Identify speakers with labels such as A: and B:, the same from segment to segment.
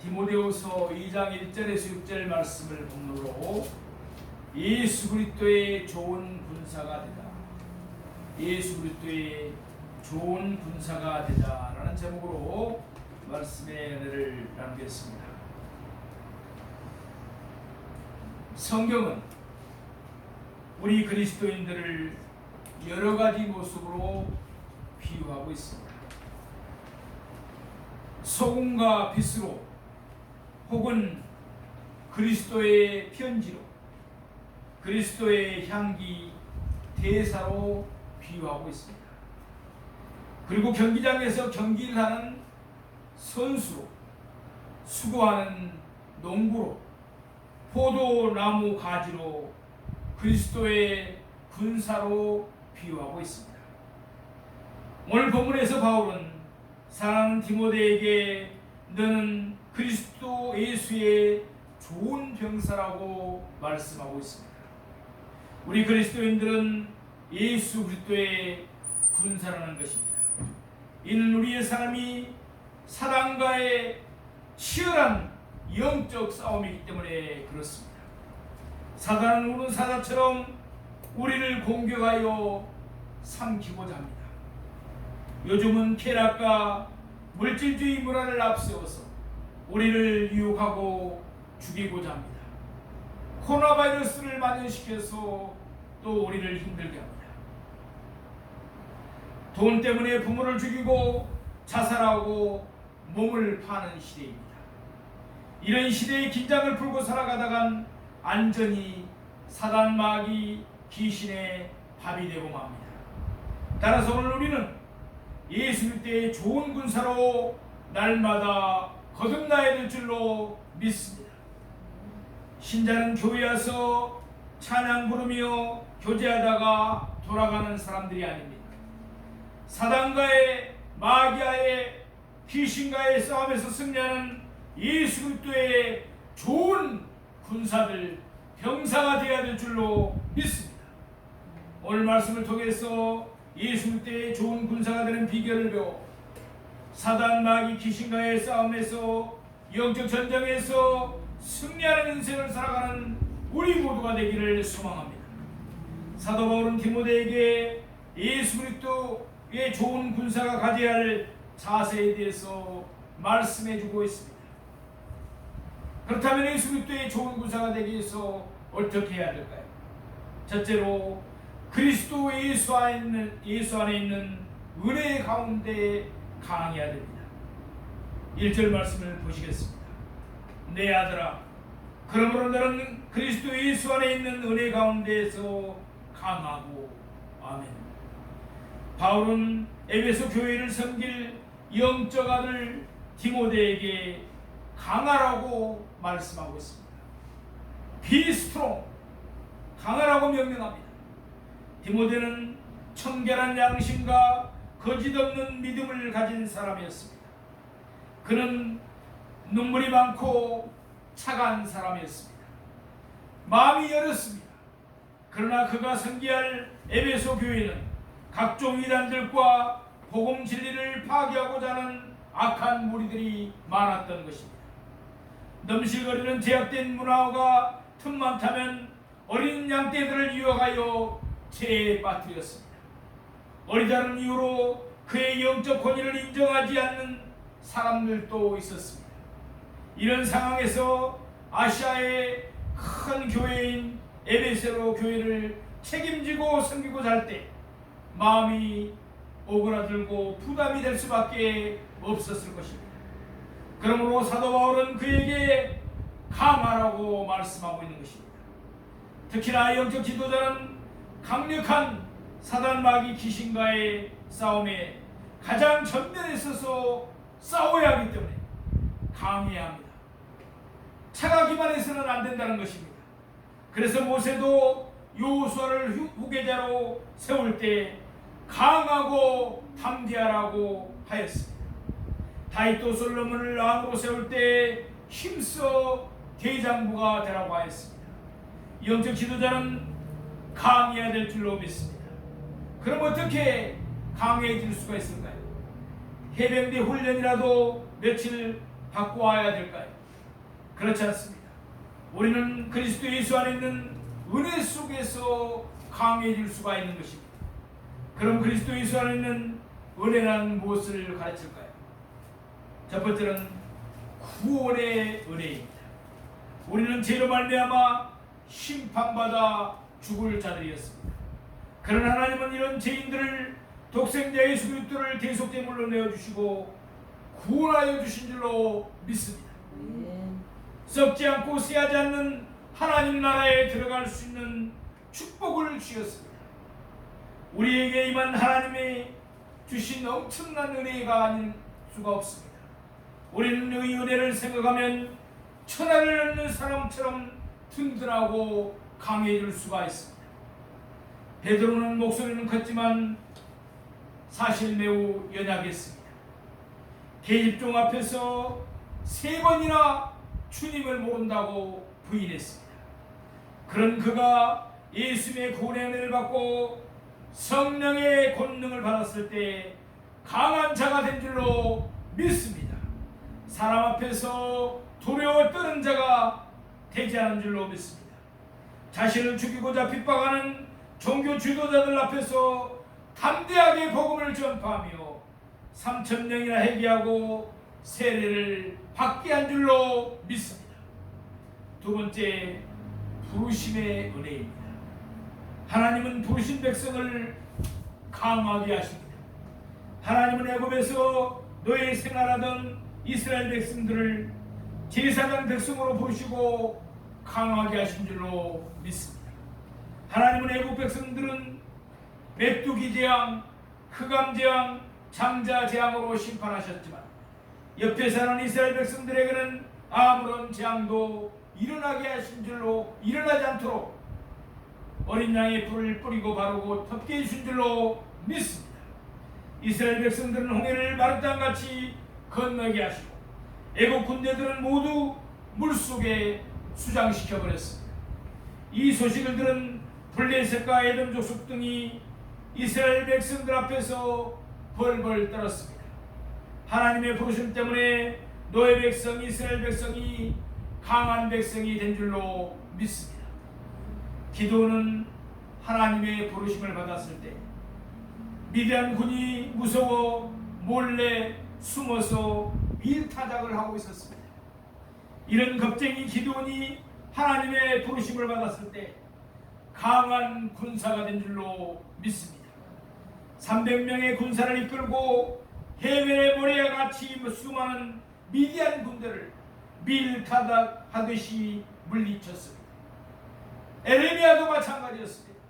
A: 디모데후서 2장 1절에서 6절 말씀을 본문으로 예수 그리스도의 좋은 군사가 되다, 예수 그리스도의 좋은 군사가 되다라는 제목으로 말씀의 은혜를 나누겠습니다. 성경은 우리 그리스도인들을 여러 가지 모습으로 비유하고 있습니다. 소금과 빛으로, 혹은 그리스도의 편지로, 그리스도의 향기, 대사로 비유하고 있습니다. 그리고 경기장에서 경기를 하는 선수로, 수고하는 농부로, 포도나무 가지로, 그리스도의 군사로 비유하고 있습니다. 오늘 본문에서 바울은 사랑하는 디모데에게 너는 그리스도 예수의 좋은 병사라고 말씀하고 있습니다. 우리 그리스도인들은 예수 그리스도의 군사라는 것입니다. 이는 우리의 삶이 사단과의 치열한 영적 싸움이기 때문에 그렇습니다. 사단은 우는 사자처럼 우리를 공격하여 삼키고자 합니다. 요즘은 쾌락과 물질주의 문화를 앞세워서 우리를 유혹하고 죽이고자 합니다. 코로나 바이러스를 만연시켜서 또 우리를 힘들게 합니다. 돈 때문에 부모를 죽이고 자살하고 몸을 파는 시대입니다. 이런 시대의 긴장을 풀고 살아가다간 안전히 사단 마귀 귀신의 밥이 되고 맙니다. 따라서 오늘 우리는 예수 그리스도의 좋은 군사로 날마다 거듭나야 될 줄로 믿습니다. 신자는 교회 와서 찬양 부르며 교제하다가 돌아가는 사람들이 아닙니다. 사단과의, 마귀와의, 귀신과의 싸움에서 승리하는 예수 그리스도의 좋은 군사들, 병사가 되어야 될 줄로 믿습니다. 오늘 말씀을 통해서 예수 그리스도의 좋은 군사가 되는 비결을 배워 사단, 마귀, 귀신과의 싸움에서, 영적 전쟁에서 승리하는 인생을 살아가는 우리 모두가 되기를 소망합니다. 사도 바울은 디모데에게 예수 그리스도의 좋은 군사가 가져야 할 자세에 대해서 말씀해주고 있습니다. 그렇다면 예수 그리스도의 좋은 군사가 되기 위해서 어떻게 해야 될까요? 첫째로 그리스도 예수 안에 있는 은혜 가운데 강해야 됩니다. 1절 말씀을 보시겠습니다. 내 아들아, 그러므로 너는 그리스도 예수 안에 있는 은혜 가운데에서 강하고. 아멘. 바울은 에베소 교회를 섬길 영적 아들 디모데에게 강하라고 말씀하고 있습니다. Be strong, 강하라고 명령합니다. 디모데는 청결한 양심과 거짓없는 믿음을 가진 사람이었습니다. 그는 눈물이 많고 차가운 사람이었습니다. 마음이 열었습니다. 그러나 그가 섬기할 에베소 교회는 각종 이단들과 복음 진리를 파괴하고자 하는 악한 무리들이 많았던 것입니다. 넘실거리는 제약된 문화가 틈만 타면 어린 양떼들을 유혹하여 죄에 빠뜨렸습니다. 어리다는 이유로 그의 영적 권위를 인정하지 않는 사람들도 있었습니다. 이런 상황에서 아시아의 큰 교회인 에베소 교회를 책임지고 섬기고자 할 때 마음이 오그라들고 부담이 될 수밖에 없었을 것입니다. 그러므로 사도 바울은 그에게 강하라고 말씀하고 있는 것입니다. 특히나 영적 지도자는 강력한 사단, 마귀, 귀신과의 싸움에 가장 전면에 서서 싸워야 하기 때문에 강해야 합니다. 차가기만 해서는 안 된다는 것입니다. 그래서 모세도 여호수아를 후계자로 세울 때 강하고 담대하라고 하였습니다. 다윗도 솔로몬을 왕으로 세울 때 힘써 대장부가 되라고 하였습니다. 영적 지도자는 강해야 될 줄로 믿습니다. 그럼 어떻게 강해질 수가 있을까요? 해병대 훈련이라도 며칠 바꿔와야 될까요? 그렇지 않습니다. 우리는 그리스도 예수 안에 있는 은혜 속에서 강해질 수가 있는 것입니다. 그럼 그리스도 예수 안에 있는 은혜란 무엇을 가르칠까요? 첫 번째는 구원의 은혜입니다. 우리는 죄로 말미암아 심판받아 죽을 자들이었습니다. 그러나 하나님은 이런 죄인들을 독생자 예수 그리스도를 대속제물로 내어주시고 구원하여 주신 줄로 믿습니다. 썩지 않고 쇠하지 않는 하나님 나라에 들어갈 수 있는 축복을 주셨습니다. 우리에게 임한 하나님의 주신 엄청난 은혜가 아닐 수가 없습니다. 우리는 이 은혜를 생각하면 천하를 얻는 사람처럼 든든하고 강해질 수가 있습니다. 베드로는 목소리는 컸지만 사실 매우 연약했습니다. 계집종 앞에서 3번이나 주님을 모른다고 부인했습니다. 그런 그가 예수님의 구원의 은혜를 받고 성령의 권능을 받았을 때 강한 자가 된 줄로 믿습니다. 사람 앞에서 두려워 떠는 자가 되지 않은 줄로 믿습니다. 자신을 죽이고자 핍박하는 종교 지도자들 앞에서 담대하게 복음을 전파하며 3,000명이나 회개하고 세례를 받게 한 줄로 믿습니다. 두 번째, 부르심의 은혜입니다. 하나님은 부르신 백성을 강하게 하십니다. 하나님은 애굽에서 노예 생활하던 이스라엘 백성들을 제사장 백성으로 부르시고 강하게 하신 줄로 믿습니다. 하나님은 애굽 백성들은 메뚜기 재앙, 흑암 재앙, 장자 재앙으로 심판하셨지만 옆에 사는 이스라엘 백성들에게는 아무런 재앙도 일어나게 하신 줄로 일어나지 않도록 어린 양의 불을 뿌리고 바르고 덮게 해주신 줄로 믿습니다. 이스라엘 백성들은 홍해를 마르땅같이 건너게 하시고 애국 군대들은 모두 물속에 수장시켜버렸습니다. 이 소식을 들은 블레셋과 에돔 족속 등이 이스라엘 백성들 앞에서 벌벌 떨었습니다. 하나님의 부르심 때문에 노예 백성 이스라엘 백성이 강한 백성이 된 줄로 믿습니다. 기도는 하나님의 부르심을 받았을 때 미디안 군이 무서워 몰래 숨어서 밀타작을 하고 있었습니다. 이런 겁쟁이 기도원이 하나님의 부르심을 받았을 때 강한 군사가 된 줄로 믿습니다. 300명의 군사를 이끌고 해변의 모래와 같이 수많은 미디안 군대를 밀타작하듯이 물리쳤습니다. 에레미야도 마찬가지였습니다.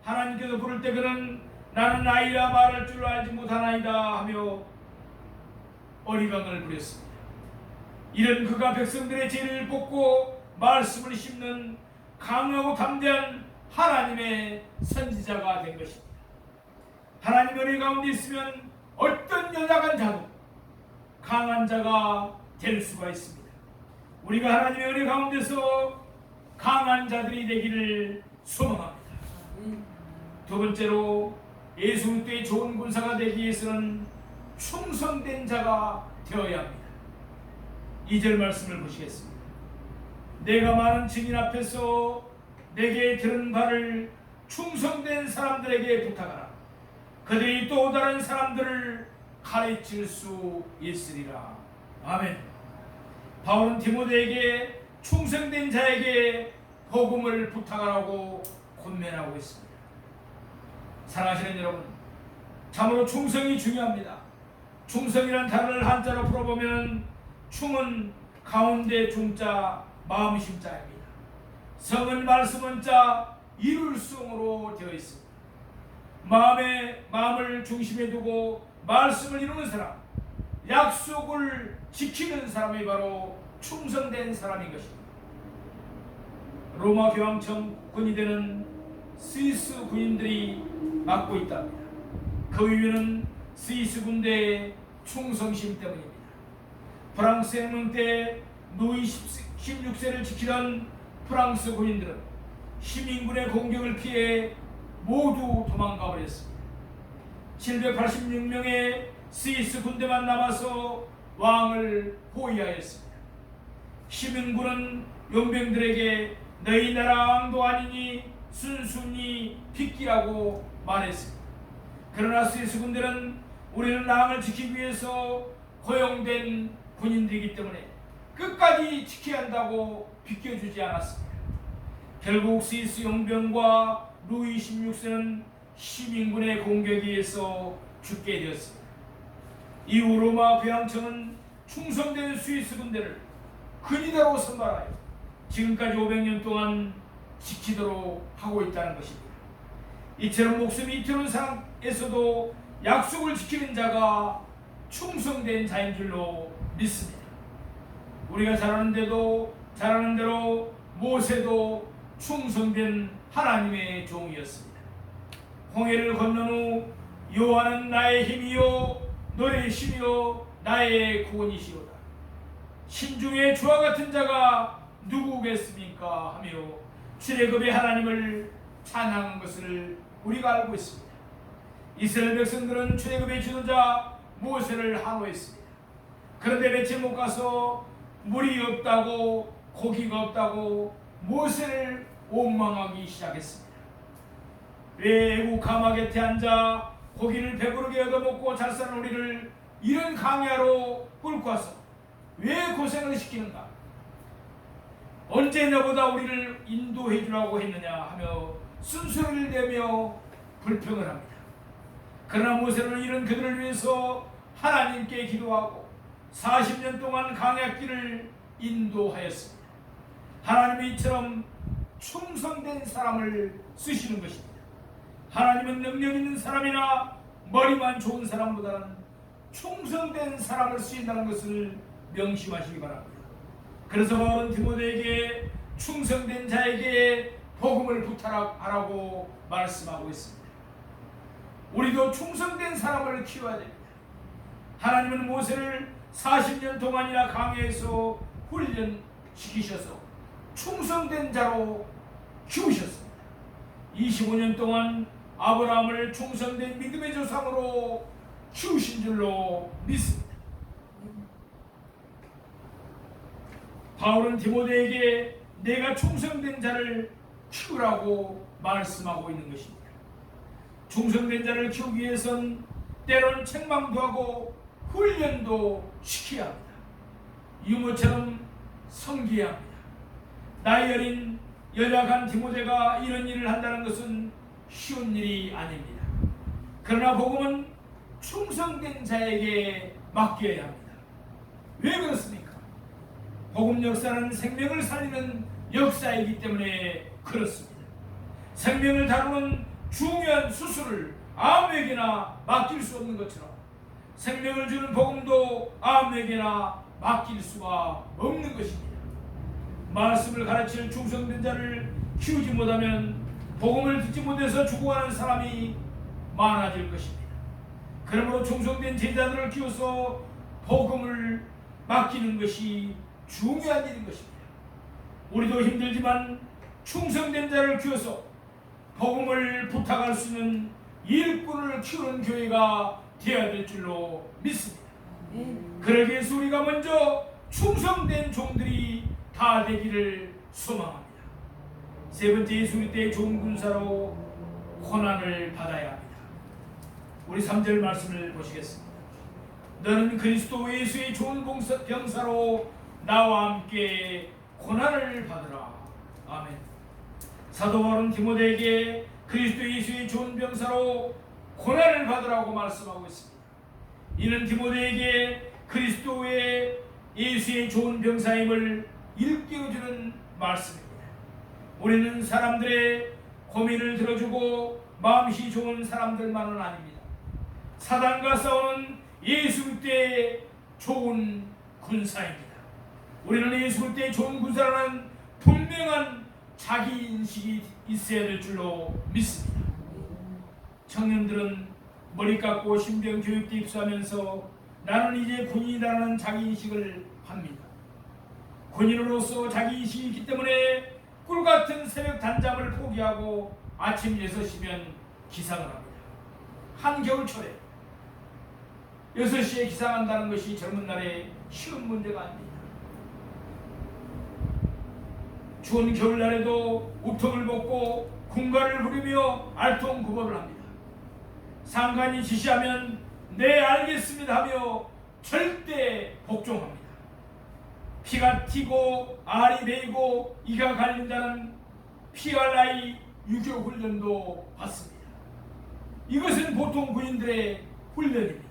A: 하나님께서 부를 때 그는 나는 아이라 말할 줄 알지 못하나이다 하며 어리광을 부렸습니다. 이런 그가 백성들의 죄를 뽑고 말씀을 심는 강하고 담대한 하나님의 선지자가 된 것입니다. 하나님 은혜 가운데 있으면 어떤 연약한 자도 강한 자가 될 수가 있습니다. 우리가 하나님의 은혜 가운데서 강한 자들이 되기를 소망합니다. 두 번째로 예수 그리스도의 좋은 군사가 되기 위해서는 충성된 자가 되어야 합니다. 2절 말씀을 보시겠습니다. 내가 많은 증인 앞에서 내게 들은 바를 충성된 사람들에게 부탁하라. 그들이 또 다른 사람들을 가르칠 수 있으리라. 아멘. 바울은 디모데에게 충성된 자에게 복음을 부탁하라고 권면하고 있습니다. 사랑하시는 여러분, 참으로 충성이 중요합니다. 충성이란 단어를 한자로 풀어보면 충은 가운데 중자 마음 심자입니다. 성은 말씀은 자 이룰 성으로 되어 있습니다. 마음을 중심에 두고 말씀을 이루는 사람, 약속을 지키는 사람이 바로 충성된 사람인 것입니다. 로마 교황청 군의대는 스위스 군인들이 맡고 있답니다. 그 이유는 스위스 군대의 충성심 때문입니다. 프랑스 혁명 때 노이 16세를 지키던 프랑스 군인들은 시민군의 공격을 피해 모두 도망가 버렸습니다. 786명의 스위스 군대만 남아서 왕을 호위하였습니다. 시민군은 용병들에게 너희 나라 왕도 아니니 순순히 빗기라고 말했습니다. 그러나 스위스군들은 우리는 왕을 지키기 위해서 고용된 군인들이기 때문에 끝까지 지켜야 한다고 비켜주지 않았습니다. 결국 스위스 용병과 루이 16세는 시민군의 공격에 의해서 죽게 되었습니다. 이후 로마 교황청은 충성된 스위스 군대를 근위대로 선발하여 지금까지 500년 동안 지키도록 하고 있다는 것입니다. 이처럼 목숨이 잇는 상황에서도 약속을 지키는 자가 충성된 자인 줄로 믿습니다. 우리가 잘 아는 대로 모세도 충성된 하나님의 종이었습니다. 홍해를 건넌 후 여호와는 나의 힘이요 너의 힘이요 나의 구원이시로다. 신중의 주와 같은 자가 누구겠습니까 하며 출애굽의 하나님을 찬양한 것을 우리가 알고 있습니다. 이스라엘 백성들은 출애굽의 지도자 모세를 한호했습니다. 그런데 며칠 못 가서 물이 없다고 고기가 없다고 모세를 원망하기 시작했습니다. 왜 애국 가마 곁에 앉아 고기를 배부르게 얻어먹고 잘 사는 우리를 이런 강야로 끌고 와서 왜 고생을 시키는가? 언제 너보다 우리를 인도해 주라고 했느냐 하며 쓴소리를 내며 불평을 합니다. 그러나 모세는 이런 그들을 위해서 하나님께 기도하고 40년 동안 강야길을 인도하였습니다. 하나님이 이처럼 충성된 사람을 쓰시는 것입니다. 하나님은 능력 있는 사람이나 머리만 좋은 사람보다는 충성된 사람을 쓰신다는 것을 명심하시기 바랍니다. 그래서 바울은 디모데에게 충성된 자에게 복음을 부탁하라고 말씀하고 있습니다. 우리도 충성된 사람을 키워야 됩니다. 하나님은 모세를 40년 동안이나 강야에서 훈련시키셔서 충성된 자로 키우셨습니다. 25년 동안 아브라함을 충성된 믿음의 조상으로 키우신 줄로 믿습니다. 바울은 디모데에게 내가 충성된 자를 키우라고 말씀하고 있는 것입니다. 충성된 자를 키우기 위해선 때론 책망도 하고 훈련도 시켜야 합니다. 유모처럼 섬겨야 합니다. 나이 어린 연약한 디모데가 이런 일을 한다는 것은 쉬운 일이 아닙니다. 그러나 복음은 충성된 자에게 맡겨야 합니다. 왜 그렇습니까? 복음 역사는 생명을 살리는 역사이기 때문에 그렇습니다. 생명을 다루는 중요한 수술을 아무에게나 맡길 수 없는 것처럼 생명을 주는 복음도 아무에게나 맡길 수가 없는 것입니다. 말씀을 가르칠 충성된 자를 키우지 못하면 복음을 듣지 못해서 죽어가는 사람이 많아질 것입니다. 그러므로 충성된 제자들을 키워서 복음을 맡기는 것이 중요한 일인 것입니다. 우리도 힘들지만 충성된 자를 키워서 복음을 부탁할 수 있는 일꾼을 키우는 교회가 되어야 될 줄로 믿습니다. 그러기 위해서 우리가 먼저 충성된 종들이 다 되기를 소망합니다. 세 번째, 예수 그리스도의 좋은 군사로 고난을 받아야 합니다. 우리 3절 말씀을 보시겠습니다. 너는 그리스도 예수의 좋은 병사로 나와 함께 고난을 받으라. 아멘. 사도 바울은 디모데에게 그리스도 예수의 좋은 병사로 고난을 받으라고 말씀하고 있습니다. 이는 디모데에게 그리스도의 예수의 좋은 병사임을 일깨워주는 말씀입니다. 우리는 사람들의 고민을 들어주고 마음이 좋은 사람들만은 아닙니다. 사단과 싸우는 예수 그리스도의 좋은 군사입니다. 우리는 예수 그리스도의 좋은 군사라는 분명한 자기인식이 있어야 될 줄로 믿습니다. 청년들은 머리 깎고 신병 교육대 입수하면서 나는 이제 군인이라는 자기인식을 합니다. 군인으로서 자기인식이 있기 때문에 꿀같은 새벽 단잠을 포기하고 아침 6시면 기상을 합니다. 한겨울철에 6시에 기상한다는 것이 젊은 날에 쉬운 문제가 아닙니다. 추운 겨울날에도 우통을 벗고 군가를 부리며 알통구걸을 합니다. 상관이 지시하면 네 알겠습니다 하며 절대 복종합니다. 피가 튀고 알이 베이고 이가 갈린다는 PRI 유교 훈련도 받습니다. 이것은 보통 군인들의 훈련입니다.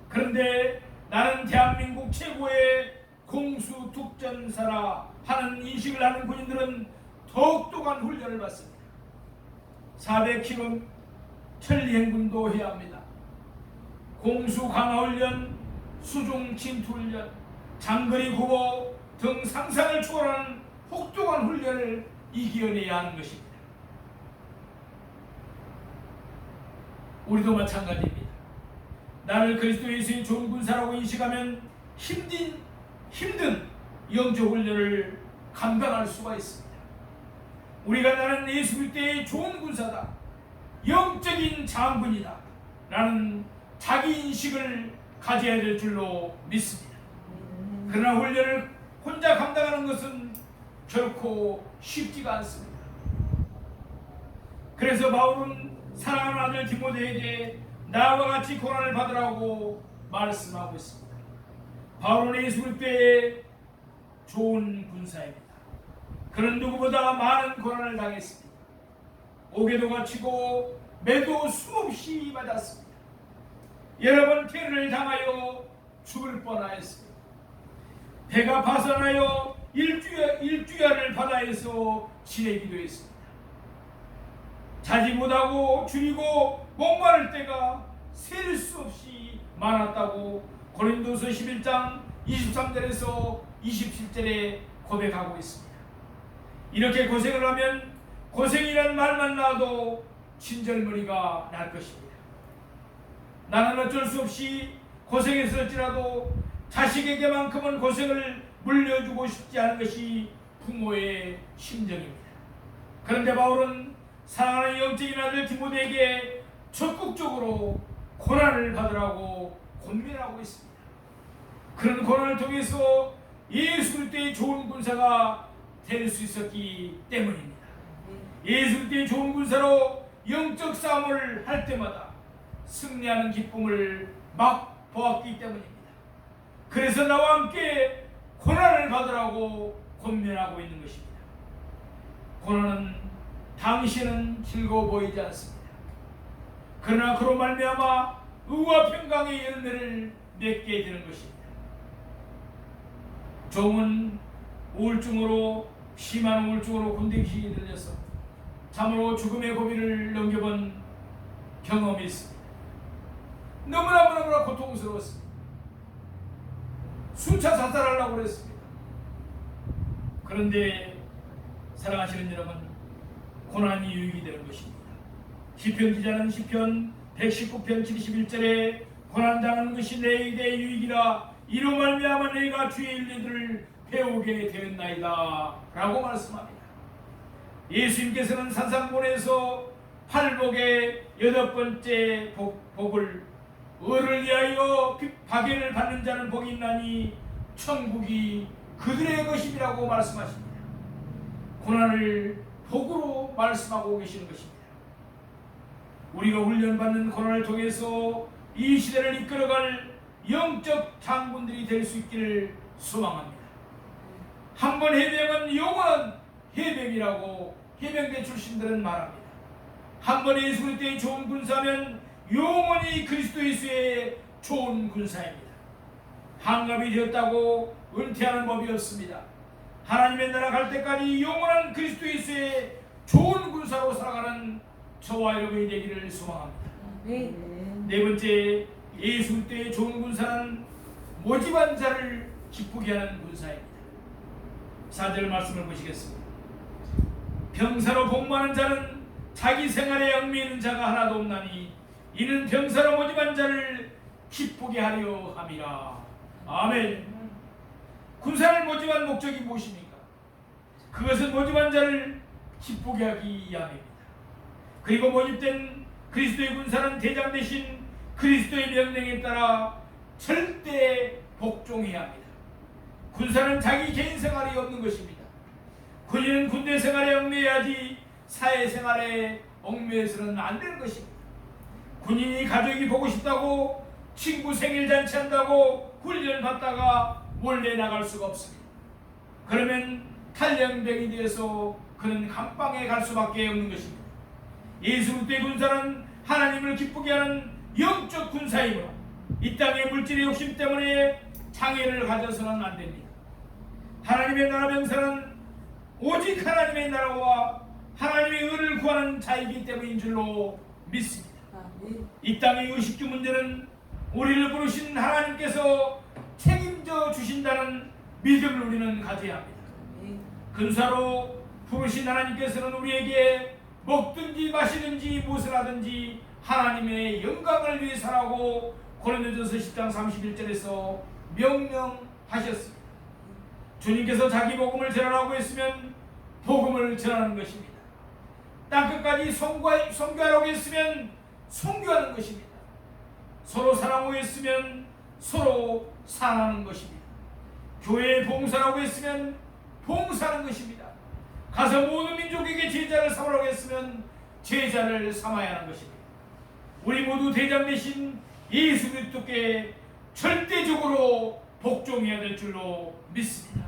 A: 그런데 나는 대한민국 최고의 공수특전사라 하는 인식을 하는 군인들은 더욱 또한 훈련을 받습니다. 400km 천리행군도 해야 합니다. 공수 강화훈련, 수중 침투훈련, 장거리 구보 등 상상을 초월하는 혹독한 훈련을 이겨내야 하는 것입니다. 우리도 마찬가지입니다. 나를 그리스도 예수의 좋은 군사라고 인식하면 힘든 영적 훈련을 감당할 수가 있습니다. 우리가 나는 예수 그리스도의 좋은 군사다, 영적인 장군이다 라는 자기인식을 가져야 될 줄로 믿습니다. 그러나 훈련을 혼자 감당하는 것은 결코 쉽지가 않습니다. 그래서 바울은 사랑하는 아들 디모데에게 나와 같이 고난을 받으라고 말씀하고 있습니다. 바울은 예수 그리스도의 좋은 군사입니다. 그는 누구보다 많은 고난을 당했습니다. 옥에도 갇히고 매도 수없이 맞았습니다. 여러 번 테러를 당하여 죽을 뻔하였습니다. 배가 파손하여 일주야를 바다에서 지내기도 했습니다. 자지 못하고 줄이고 목마를 때가 셀 수 없이 많았다고 고린도서 11장 23절에서 27절에 고백하고 있습니다. 이렇게 고생을 하면 고생이란 말만 나와도 친절머리가 날 것입니다. 나는 어쩔 수 없이 고생했을지라도 자식에게만큼은 고생을 물려주고 싶지 않은 것이 부모의 심정입니다. 그런데 바울은 사랑하는 영적인 아들 디모데에게 적극적으로 고난을 받으라고 권면하고 있습니다. 그런 고난을 통해서 예수 그리스도의 좋은 군사가 될 수 있었기 때문입니다. 예수 그리스도의 좋은 군사로 영적 싸움을 할 때마다 승리하는 기쁨을 맛보았기 때문입니다. 그래서 나와 함께 고난을 받으라고 권면하고 있는 것입니다. 고난은 당신은 즐거워 보이지 않습니다. 그러나 그로 말미암아 의와 평강의 열매를 맺게 되는 것입니다. 종은 우울증으로 심한 우울증으로 군대기식이 들려서 참으로 죽음의 고비를 넘겨본 경험이 있습니다. 너무나 고통스러웠습니다. 순차 자살하려고 그랬습니다. 그런데 사랑하시는 여러분, 고난이 유익이 되는 것입니다. 시편 기자는 시편 119편 71절에 고난당하는 것이 내게 유익이라 이로 말미암아 내가 주의 윤리들을 배우게 되었나이다 라고 말씀합니다. 예수님께서는 산상본에서 팔복의 8번째 복을 의를 위하여 박해를 받는 자는 복이 있나니 천국이 그들의 것임이라고 말씀하십니다. 고난을 복으로 말씀하고 계시는 것입니다. 우리가 훈련받는 고난을 통해서 이 시대를 이끌어갈 영적 장군들이 될 수 있기를 소망합니다. 한 번 해병은 영원한 해병이라고 해병대 출신들은 말합니다. 한 번 예수 그리스도의 좋은 군사면 영원히 그리스도 예수의 좋은 군사입니다. 한갑이 되었다고 은퇴하는 법이 없습니다. 하나님의 나라 갈 때까지 영원한 그리스도 예수의 좋은 군사로 살아가는 저와 여러분이 되기를 소망합니다. 네 번째, 예수 그리스도의 좋은 군사는 모집한 자를 기쁘게 하는 군사입니다. 4절 말씀을 보시겠습니다. 병사로 복무하는 자는 자기 생활에 얽매이는 자가 하나도 없나니 이는 병사로 모집한 자를 기쁘게 하려 함이라. 아멘. 군사를 모집한 목적이 무엇입니까? 그것은 모집한 자를 기쁘게 하기 위함입니다. 그리고 모집된 그리스도의 군사는 대장 대신 그리스도의 명령에 따라 절대 복종해야 합니다. 군사는 자기 개인 생활이 없는 것입니다. 군인은 군대 생활에 얽매여야지 사회생활에 얽매여서는 안 되는 것입니다. 군인이 가족이 보고 싶다고 친구 생일 잔치한다고 훈련을 받다가 몰래 나갈 수가 없습니다. 그러면 탈영병이 되어서 그는 감방에 갈 수밖에 없는 것입니다. 예수 그리스도의 군사는 하나님을 기쁘게 하는 영적 군사이므로 이 땅의 물질의 욕심 때문에 장애를 가져서는 안 됩니다. 하나님의 나라 병사는 오직 하나님의 나라와 하나님의 의를 구하는 자이기 때문인 줄로 믿습니다. 이 땅의 의식주 문제는 우리를 부르신 하나님께서 책임져 주신다는 믿음을 우리는 가져야 합니다. 근사로 부르신 하나님께서는 우리에게 먹든지 마시든지 무엇을 하든지 하나님의 영광을 위해서라고 고린도전서 10장 31절에서 명령하셨습니다. 주님께서 자기 복음을 전하라고 했으면 복음을 전하는 것입니다. 땅끝까지 선교하라고 했으면 선교하는 것입니다. 서로 사랑하고 했으면 서로 사랑하는 것입니다. 교회에 봉사라고 했으면 봉사하는 것입니다. 가서 모든 민족에게 제자를 삼으라고 했으면 제자를 삼아야 하는 것입니다. 우리 모두 대장 되신 예수 그리스도께 절대적으로 복종해야 될 줄로 믿습니다.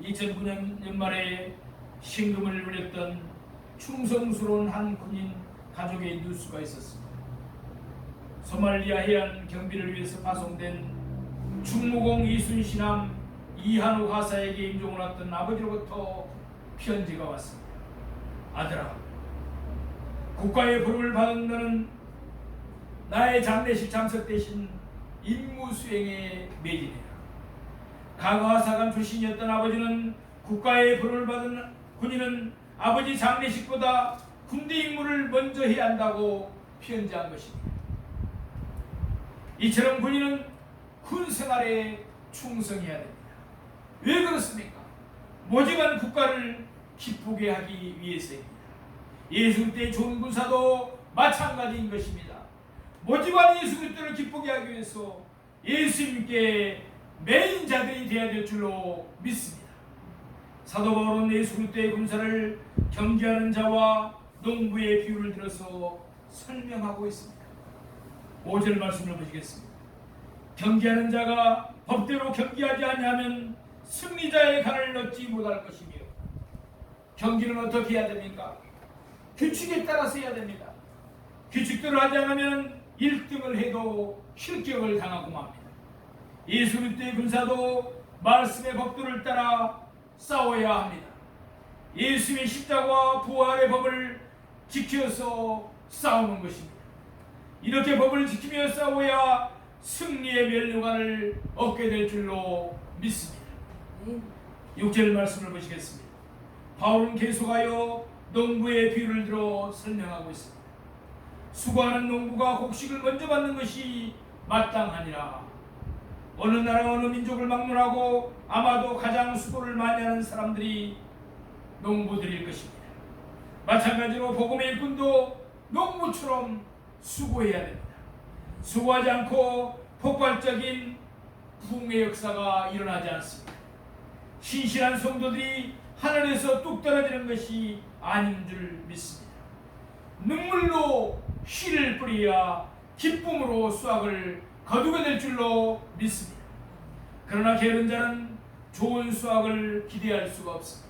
A: 2009년 연말에 신금을 누렸던 충성스러운 한 군인 가족의 뉴스가 있었습니다. 소말리아 해안 경비를 위해서 파송된 충무공 이순신함 이한우 하사에게 임종을 했던 아버지로부터 편지가 왔습니다. 아들아, 국가의 부름을 받은 너는 나의 장례식 참석 대신 임무 수행에 매진해라. 과거 하사관 출신이었던 아버지는 국가의 부름을 받은 군인은 아버지 장례식보다 군대 임무를 먼저 해야 한다고 편지한 것입니다. 이처럼 군인은 군 생활에 충성해야 됩니다. 왜 그렇습니까? 모집한 국가를 기쁘게 하기 위해서입니다. 예수 그리스도의 좋은 군사도 마찬가지인 것입니다. 모집한 예수 그리스도를 기쁘게 하기 위해서 예수님께 메인 자들이 되어야 될 줄로 믿습니다. 사도 바울은 예수 그리스도의 군사를 경계하는 자와 농부의 비유를 들어서 설명하고 있습니다. 5절 말씀을 보시겠습니다. 경계하는 자가 법대로 경계하지 아니하면 승리자의 간을 얻지 못할 것이며, 경기는 어떻게 해야 됩니까? 규칙에 따라서 해야 됩니다. 규칙대로 하지 않으면 1등을 해도 실격을 당하고 맙니다. 예수 그리스도의 군사도 말씀의 법도를 따라 싸워야 합니다. 예수의 십자가와 부활의 법을 지켜서 싸우는 것입니다. 이렇게 법을 지키며 싸워야 승리의 면류관을 얻게 될 줄로 믿습니다. 6절 말씀을 보시겠습니다. 바울은 계속하여 농부의 비유를 들어 설명하고 있습니다. 수고하는 농부가 곡식을 먼저 받는 것이 마땅하니라. 어느 나라 어느 민족을 막론하고 아마도 가장 수고를 많이 하는 사람들이 농부들일 것입니다. 마찬가지로 복음의 일꾼도 농부처럼 수고해야 됩니다. 수고하지 않고 폭발적인 부흥의 역사가 일어나지 않습니다. 신실한 성도들이 하늘에서 뚝 떨어지는 것이 아닌 줄 믿습니다. 눈물로 씨를 뿌려야 기쁨으로 수확을 거두게 될 줄로 믿습니다. 그러나 게으른 자는 좋은 수확을 기대할 수가 없습니다.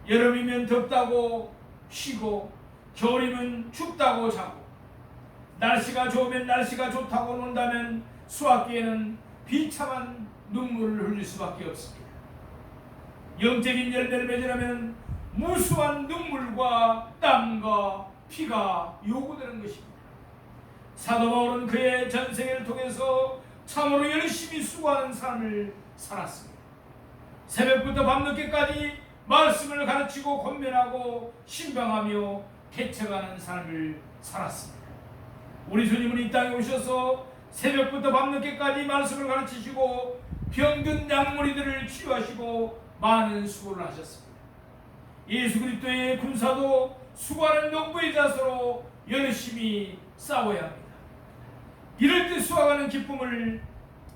A: 여름이면 덥다고 쉬고, 겨울이면 춥다고 자고, 날씨가 좋으면 날씨가 좋다고 논다면 수확기에는 비참한 눈물을 흘릴 수밖에 없습니다. 영적인 열매를 맺으려면 무수한 눈물과 땀과 피가 요구되는 것입니다. 사도 바울은 그의 전생애를 통해서 참으로 열심히 수고하는 삶을 살았습니다. 새벽부터 밤늦게까지 말씀을 가르치고 권면하고 신방하며 개척하는 삶을 살았습니다. 우리 주님은 이 땅에 오셔서 새벽부터 밤늦게까지 말씀을 가르치시고 병든 양무리들을 치유하시고 많은 수고를 하셨습니다. 예수 그리스도의 군사도 수고하는 농부의 자세로 열심히 싸워야 합니다. 이럴 때 수확하는 기쁨을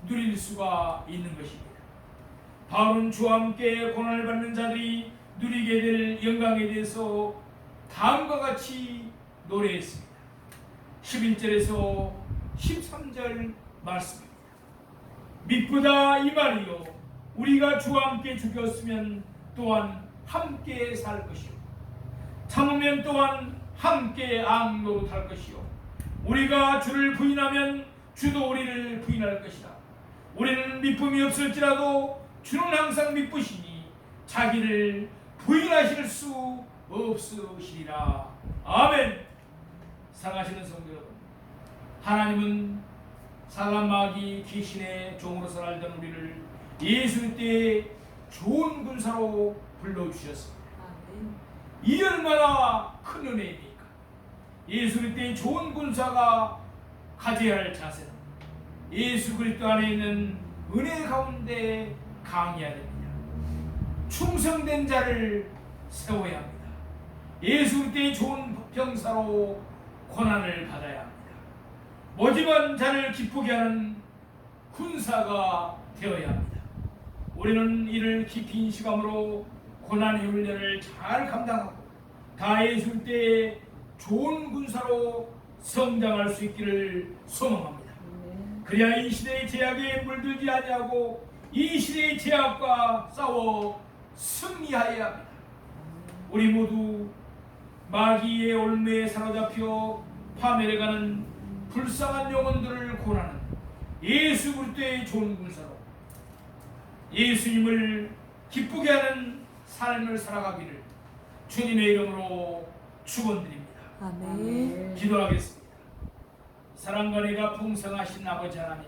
A: 누릴 수가 있는 것입니다. 바울은 주와 함께 고난을 받는 자들이 누리게 될 영광에 대해서 다음과 같이 노래했습니다. 11절에서 13절 말씀입니다. 미쁘다 이 말이요, 우리가 주와 함께 죽였으면 또한 함께 살 것이요, 참으면 또한 함께 악노릇할 것이요, 우리가 주를 부인하면 주도 우리를 부인할 것이다. 우리는 미쁨이 없을지라도 주는 항상 미쁘시니 자기를 부인하실 수 없으시리라. 아멘. 사랑하시는 성도 여러분, 하나님은 사람, 마귀, 귀신의 종으로 살던 우리를 예수 그리스도의 좋은 군사로 불러주셨습니다. 이 얼마나 큰 은혜입니까? 예수 그리스도의 좋은 군사가 가져야 할 자세는 예수 그리스도 안에 있는 은혜 가운데 강해야 됩니다. 충성된 자를 세워야 합니다. 예수 그리스도의 좋은 병사로 고난을 받아야 합니다. 모집한 자를 기쁘게 하는 군사가 되어야 합니다. 우리는 이를 깊이 인식함으로 고난의 훈련을 잘 감당하고 다 예수 그리스도의 좋은 군사로 성장할 수 있기를 소망합니다. 그래야 이 시대의 제약에 물들지 아니하고 이 시대의 제약과 싸워 승리하여야 합니다. 우리 모두 마귀의 올무에 사로잡혀 파멸해가는 불쌍한 영혼들을 구원하는 예수 그리스도의 좋은 군사로 예수님을 기쁘게 하는 삶을 살아가기를 주님의 이름으로 축원드립니다.
B: 아멘.
A: 기도하겠습니다. 사랑과 내가 풍성하신 아버지 하나님,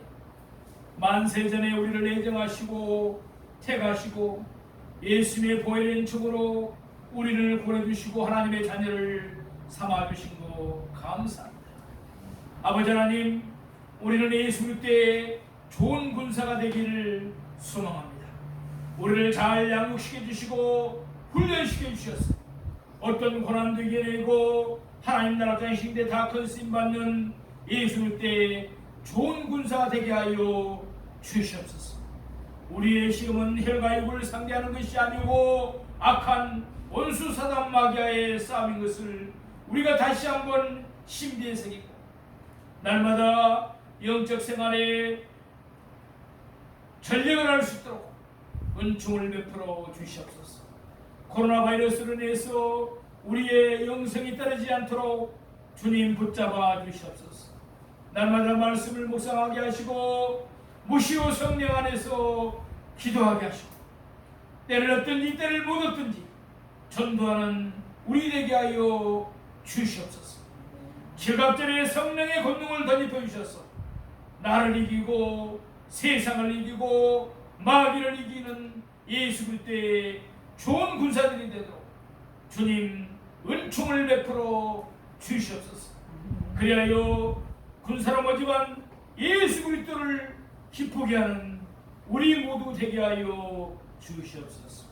A: 만세전에 우리를 애정하시고 택하시고 예수님의 보혈의 촉으로 우리를 보내주시고 하나님의 자녀를 삼아주신 거 감사합니다. 아버지 하나님, 우리는 예수 그리스도의 좋은 군사가 되기를 소망합니다. 우리를 잘 양육시켜 주시고 훈련시켜 주셔서 어떤 고난도 이겨내고 하나님 나라 장신대 다 큰 쓰임 받는 예수 그리스도의 좋은 군사가 되게 하여 주시옵소서. 우리의 시험은 혈과 육을 상대하는 것이 아니고 악한 원수 사단 마귀와의 싸움인 것을 우리가 다시 한번 심기에 새기고 날마다 영적 생활에 전력을 할 수 있도록 은총을 베풀어 주시옵소서. 코로나 바이러스로 인해서 우리의 영성이 떨어지지 않도록 주님 붙잡아 주시옵소서. 날마다 말씀을 묵상하게 하시고 무시오 성령 안에서 기도하게 하시고 때를 얻든지 때를 못 얻든지 전도하는 우리 되게 하여 주시옵소서. 칠갑절에 성령의 권능을 덧입혀 주셔서 나를 이기고 세상을 이기고 마귀를 이기는 예수 그리스도의 좋은 군사들이 되도록 주님 은총을 베풀어 주시옵소서. 그리하여 군사로 모집한 예수 그리스도를 기쁘게 하는 우리 모두 되게 하여 주시옵소서.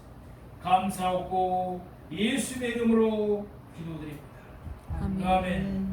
A: 감사하고 예수의 이름으로 기도드립니다.
B: 아멘.
A: 아멘.